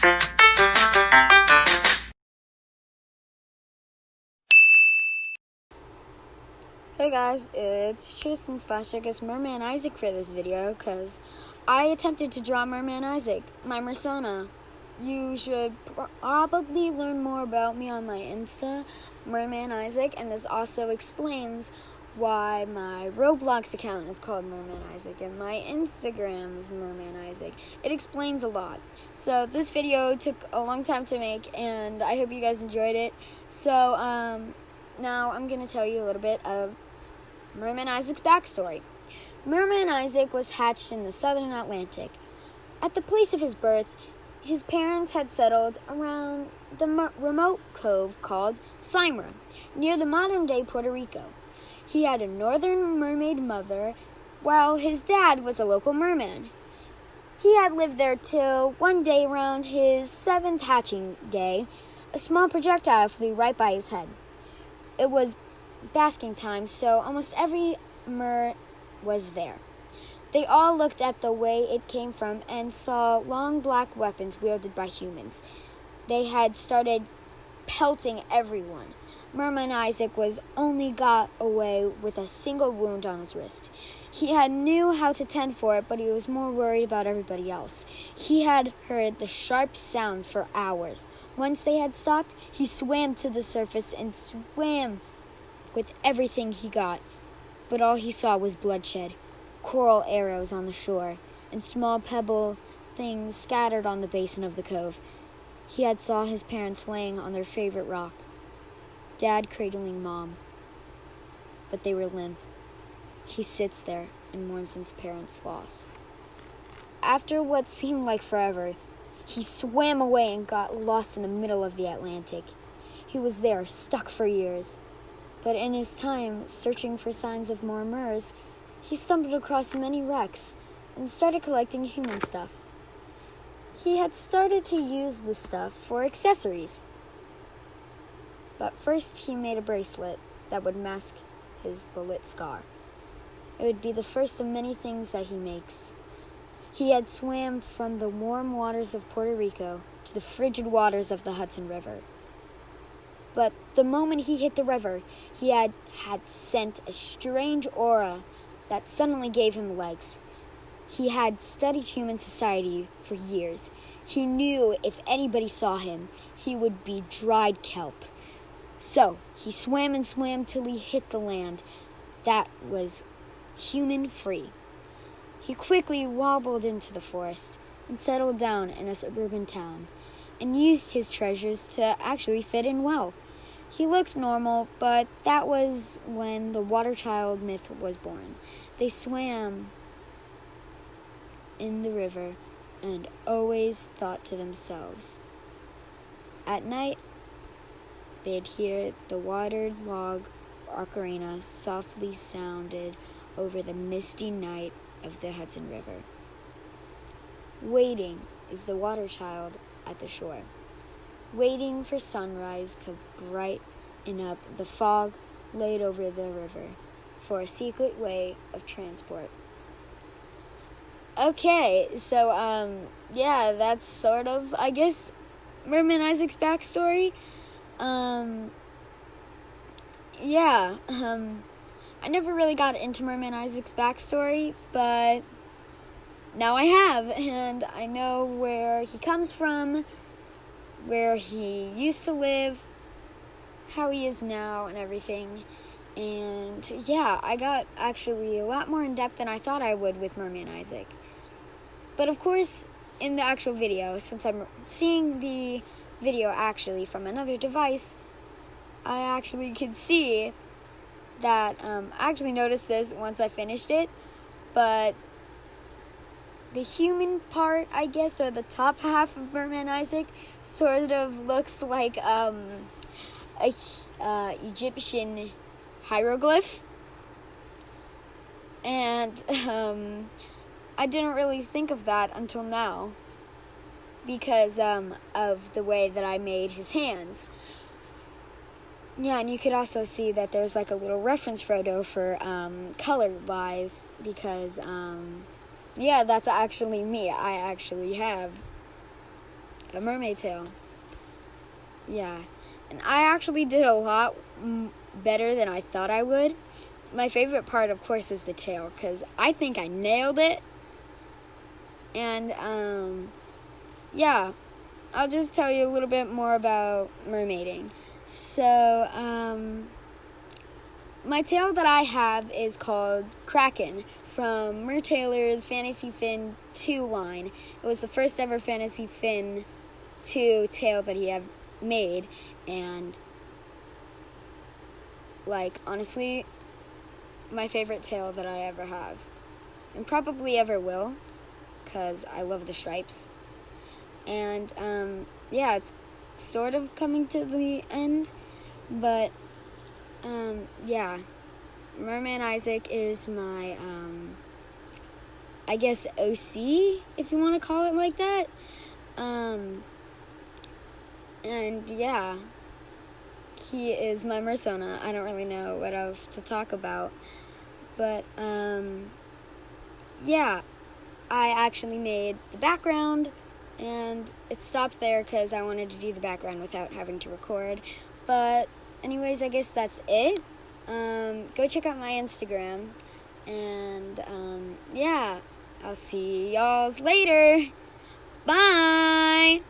Hey guys, it's Tristan / I guess Merman Isack for this video, because I attempted to draw Merman Isack, my persona. You should probably learn more about me on my Insta, Merman Isack, and this also explains why my Roblox account is called Merman Isack and my Instagram is Merman Isack. It explains a lot. So this video took a long time to make, and I hope you guys enjoyed it. So now I'm going to tell you a little bit of Merman Isack's backstory. Merman Isack was hatched in the southern Atlantic. At the place of his birth, his parents had settled around the remote cove called Simra, near the modern-day Puerto Rico. He had a northern mermaid mother, while his dad was a local merman. He had lived there till one day around his 7th hatching day, a small projectile flew right by his head. It was basking time, so almost every mer was there. They all looked at the way it came from and saw long black weapons wielded by humans. They had started pelting everyone. Merman Isack was only got away with a single wound on his wrist. He had knew how to tend for it, but he was more worried about everybody else. He had heard the sharp sounds for hours. Once they had stopped, he swam to the surface and swam with everything he got. But all he saw was bloodshed, coral arrows on the shore, and small pebble things scattered on the basin of the cove. He had saw his parents laying on their favorite rock, Dad cradling Mom, but they were limp. He sits there and mourns his parents' loss. After what seemed like forever, he swam away and got lost in the middle of the Atlantic. He was there, stuck for years. But in his time searching for signs of more mers, he stumbled across many wrecks and started collecting human stuff. He had started to use the stuff for accessories. But first he made a bracelet that would mask his bullet scar. It would be the first of many things that he makes. He had swam from the warm waters of Puerto Rico to the frigid waters of the Hudson River. But the moment he hit the river, he had sent a strange aura that suddenly gave him legs. He had studied human society for years. He knew if anybody saw him, he would be dried kelp. So he swam and swam till he hit the land that was human-free. He quickly wobbled into the forest and settled down in a suburban town and used his treasures to actually fit in well. He looked normal, but that was when the water child myth was born. They swam in the river and always thought to themselves. At night, they'd hear the watered log ocarina softly sounded over the misty night of the Hudson River. Waiting is the water child at the shore, waiting for sunrise to brighten up the fog laid over the river for a secret way of transport. Okay, so, that's sort of, I guess, Merman Isack's backstory. I never really got into Merman Isack's backstory, but now I have, and I know where he comes from, where he used to live, how he is now, and everything. And I got actually a lot more in depth than I thought I would with Merman Isack. But of course, in the actual video, since I'm seeing the video actually from another device, I actually could see that, I actually noticed this once I finished it, but the human part, I guess, or the top half of Merman Isack sort of looks like a Egyptian hieroglyph. And I didn't really think of that until now because of the way that I made his hands. Yeah, and you could also see that there's like a little reference photo for color-wise because, that's actually me. I actually have a mermaid tail. Yeah, and I actually did a lot better than I thought I would. My favorite part, of course, is the tail, because I think I nailed it. And, yeah, I'll just tell you a little bit more about mermaiding. So, my tail that I have is called Kraken from Mer Taylor's Fantasy Fin 2 line. It was the first ever Fantasy Fin 2 tail that he had made, and, like, honestly, my favorite tail that I ever have, and probably ever will, because I love the stripes. And, yeah, it's sort of coming to the end, but, yeah, Merman Isack is my, I guess, OC, if you want to call it like that. And yeah, he is my Mersona. I don't really know what else to talk about. But, yeah, I actually made the background, and it stopped there because I wanted to do the background without having to record. But anyways, I guess that's it. Go check out my Instagram, and, yeah, I'll see y'all later. Bye!